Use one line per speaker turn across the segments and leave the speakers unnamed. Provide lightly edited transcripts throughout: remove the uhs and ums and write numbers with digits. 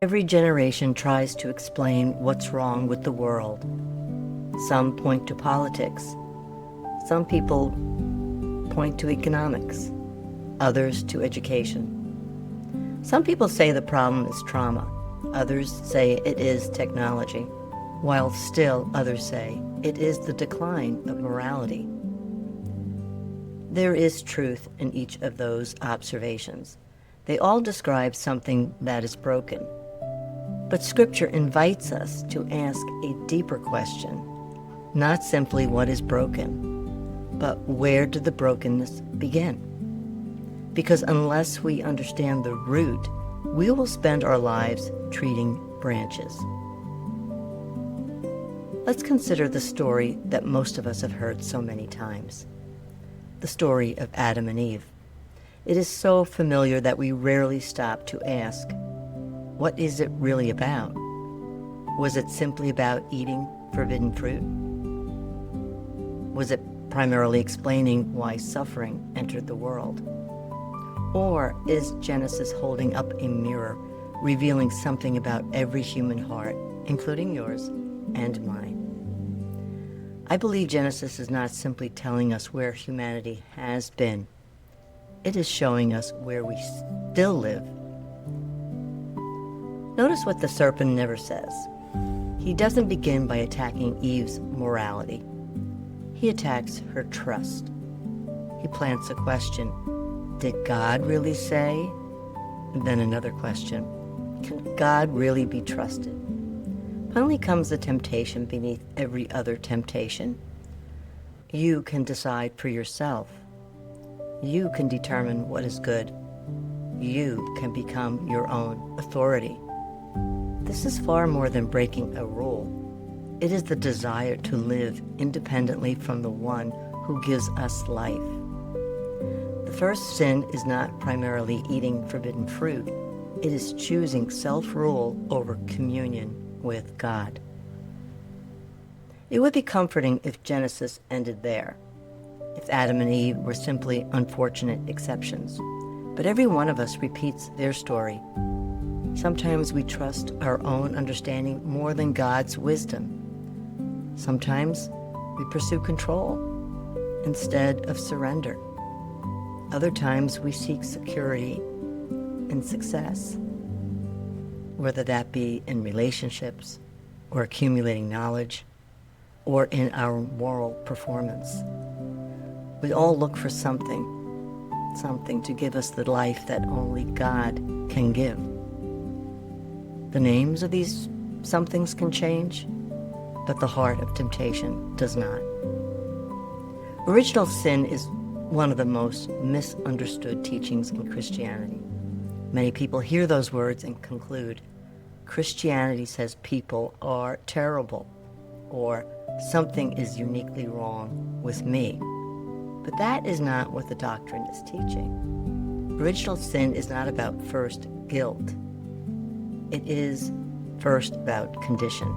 Every generation tries to explain what's wrong with the world. Some point to politics. Some people point to economics. Others to education. Some people say the problem is trauma. Others say it is technology, while still others say it is the decline of morality. There is truth in each of those observations. They all describe something that is broken. But Scripture invites us to ask a deeper question, not simply what is broken, but where did the brokenness begin? Because unless we understand the root, we will spend our lives treating branches. Let's consider the story that most of us have heard so many times, the story of Adam and Eve. It is so familiar that we rarely stop to ask, what is it really about? Was it simply about eating forbidden fruit? Was it primarily explaining why suffering entered the world? Or is Genesis holding up a mirror, revealing something about every human heart, including yours and mine? I believe Genesis is not simply telling us where humanity has been. It is showing us where we still live. Notice what the serpent never says. He doesn't begin by attacking Eve's morality. He attacks her trust. He plants a question. Did God really say? And then another question. Can God really be trusted? Finally comes the temptation beneath every other temptation. You can decide for yourself. You can determine what is good. You can become your own authority. This is far more than breaking a rule. It is the desire to live independently from the one who gives us life. The first sin is not primarily eating forbidden fruit. It is choosing self-rule over communion with God. It would be comforting if Genesis ended there, if Adam and Eve were simply unfortunate exceptions. But every one of us repeats their story. Sometimes we trust our own understanding more than God's wisdom. Sometimes we pursue control instead of surrender. Other times we seek security and success, whether that be in relationships or accumulating knowledge or in our moral performance. We all look for something to give us the life that only God can give. The names of these somethings can change, but the heart of temptation does not. Original sin is one of the most misunderstood teachings in Christianity. Many people hear those words and conclude, Christianity says people are terrible, or something is uniquely wrong with me. But that is not what the doctrine is teaching. Original sin is not about first guilt. It is first about condition.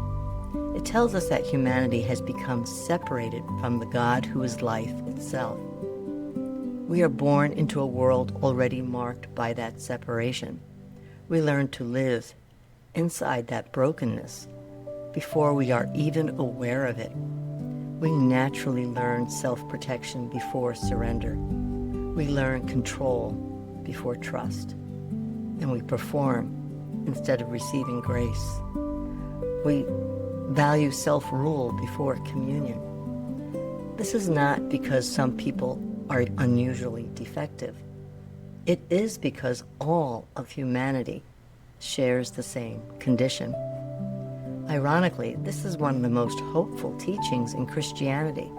It tells us that humanity has become separated from the God who is life itself. We are born into a world already marked by that separation. We learn to live inside that brokenness before we are even aware of it. We naturally learn self-protection before surrender. We learn control before trust. And we perform instead of receiving grace. We value self-rule before communion. This is not because some people are unusually defective. It is because all of humanity shares the same condition. Ironically, this is one of the most hopeful teachings in Christianity,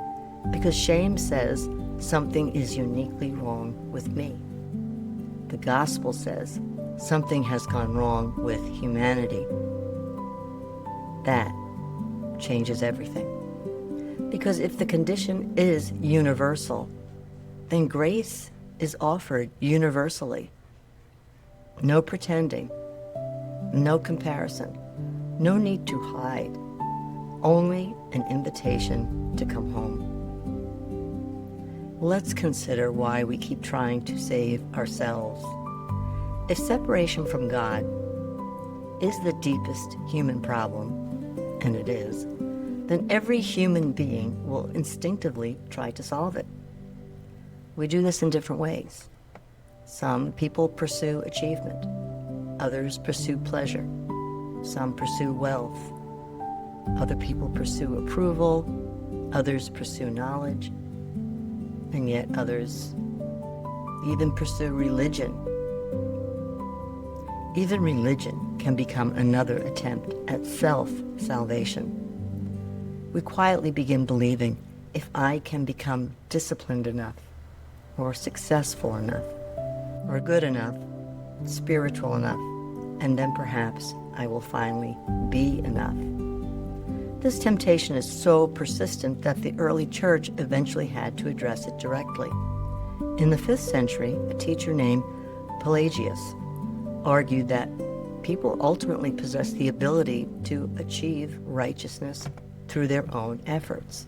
because shame says something is uniquely wrong with me. The gospel says something has gone wrong with humanity. That changes everything. Because if the condition is universal, then grace is offered universally. No pretending, no comparison, no need to hide, only an invitation to come home. Let's consider why we keep trying to save ourselves. If separation from God is the deepest human problem, and it is, then every human being will instinctively try to solve it. We do this in different ways. Some people pursue achievement. Others pursue pleasure. Some pursue wealth. Other people pursue approval. Others pursue knowledge. And yet others even pursue religion. Even religion can become another attempt at self-salvation. We quietly begin believing, if I can become disciplined enough, or successful enough, or good enough, spiritual enough, and then perhaps I will finally be enough. This temptation is so persistent that the early church eventually had to address it directly. In the 5th century, a teacher named Pelagius argued that people ultimately possess the ability to achieve righteousness through their own efforts.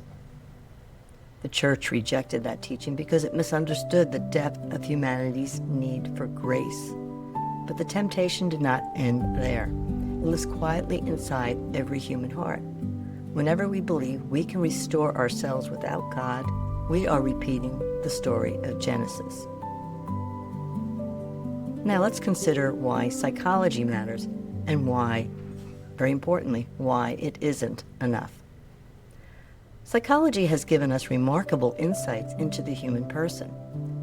The church rejected that teaching because it misunderstood the depth of humanity's need for grace. But the temptation did not end there. It lives quietly inside every human heart. Whenever we believe we can restore ourselves without God, we are repeating the story of Genesis. Now let's consider why psychology matters and why, very importantly, why it isn't enough. Psychology has given us remarkable insights into the human person.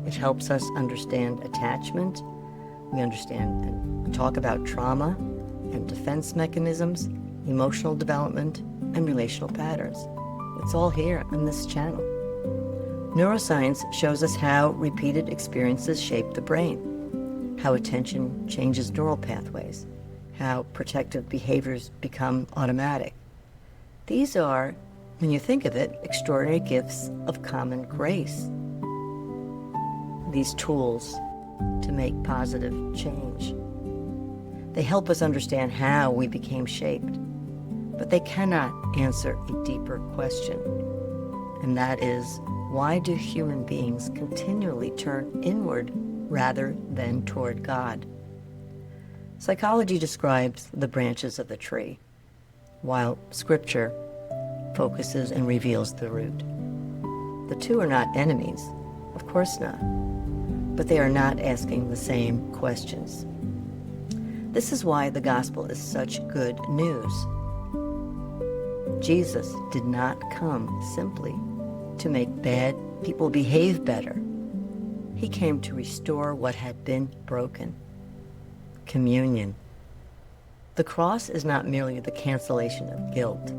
It helps us understand attachment. We understand and talk about trauma and defense mechanisms, emotional development, and relational patterns. It's all here on this channel. Neuroscience shows us how repeated experiences shape the brain, how attention changes neural pathways, how protective behaviors become automatic. These are, when you think of it, extraordinary gifts of common grace. These tools to make positive change. They help us understand how we became shaped, but they cannot answer a deeper question, and that is, why do human beings continually turn inward rather than toward God? Psychology describes the branches of the tree, while Scripture focuses and reveals the root. The two are not enemies, of course not, but they are not asking the same questions. This is why the gospel is such good news. Jesus did not come simply to make bad people behave better. He came to restore what had been broken. Communion. The cross is not merely the cancellation of guilt.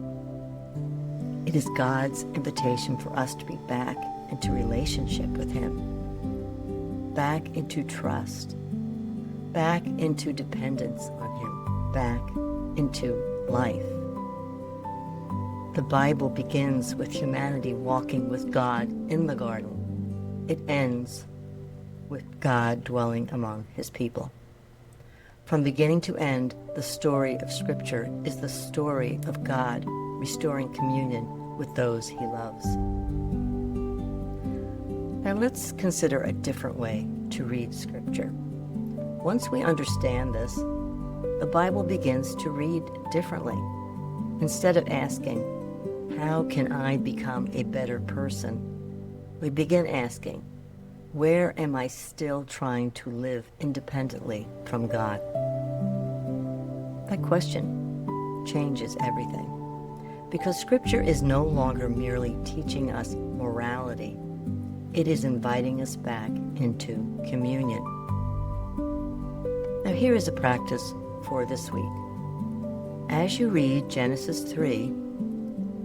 It is God's invitation for us to be back into relationship with Him, back into trust, back into dependence on Him, back into life. The Bible begins with humanity walking with God in the garden. It ends with God dwelling among His people. From beginning to end, the story of Scripture is the story of God restoring communion with those He loves. Now let's consider a different way to read Scripture. Once we understand this, the Bible begins to read differently. Instead of asking, how can I become a better person? We begin asking, where am I still trying to live independently from God? That question changes everything, because Scripture is no longer merely teaching us morality. It is inviting us back into communion. Now here is a practice for this week. As you read Genesis 3,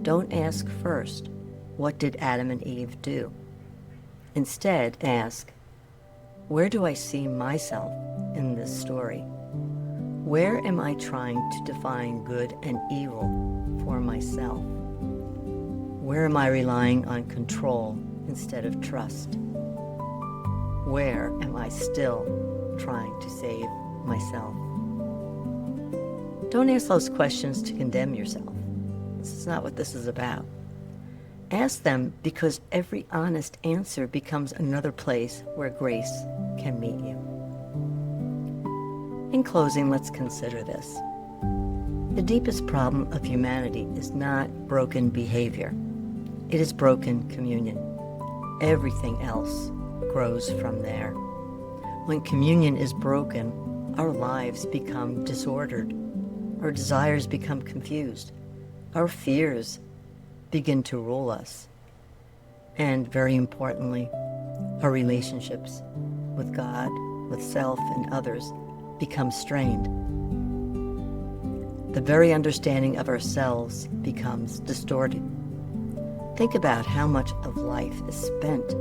don't ask first, what did Adam and Eve do? Instead, ask, where do I see myself in this story? Where am I trying to define good and evil for myself? Where am I relying on control instead of trust? Where am I still trying to save myself? Don't ask those questions to condemn yourself. This is not what this is about. Ask them because every honest answer becomes another place where grace can meet you. In closing, let's consider this. The deepest problem of humanity is not broken behavior. It is broken communion. Everything else grows from there. When communion is broken, our lives become disordered. Our desires become confused. Our fears begin to rule us. And very importantly, our relationships with God, with self, and others become strained. The very understanding of ourselves becomes distorted. Think about how much of life is spent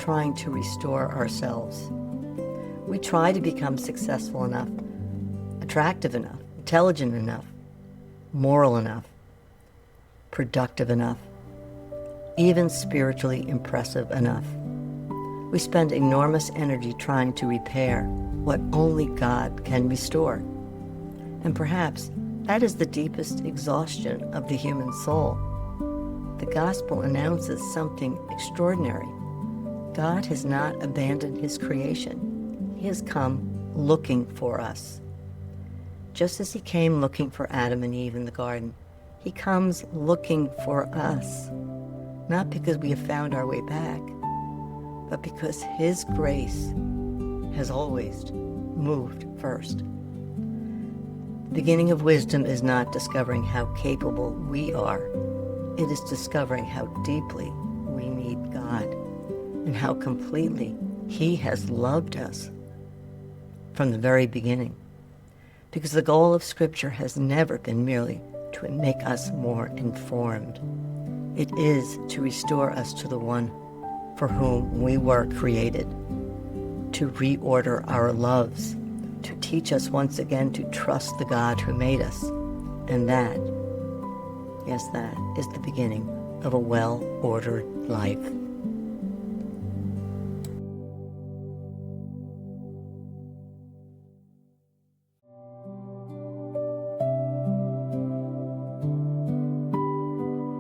trying to restore ourselves. We try to become successful enough, attractive enough, intelligent enough, moral enough, productive enough, even spiritually impressive enough. We spend enormous energy trying to repair what only God can restore. And perhaps that is the deepest exhaustion of the human soul. The gospel announces something extraordinary. God has not abandoned his creation. He has come looking for us. Just as he came looking for Adam and Eve in the garden, he comes looking for us, not because we have found our way back, but because his grace has always moved first. The beginning of wisdom is not discovering how capable we are. It is discovering how deeply we need God and how completely he has loved us from the very beginning. Because the goal of Scripture has never been merely to make us more informed. It is to restore us to the one for whom we were created, to reorder our loves, to teach us once again to trust the God who made us. And that, yes, that is the beginning of a well-ordered life.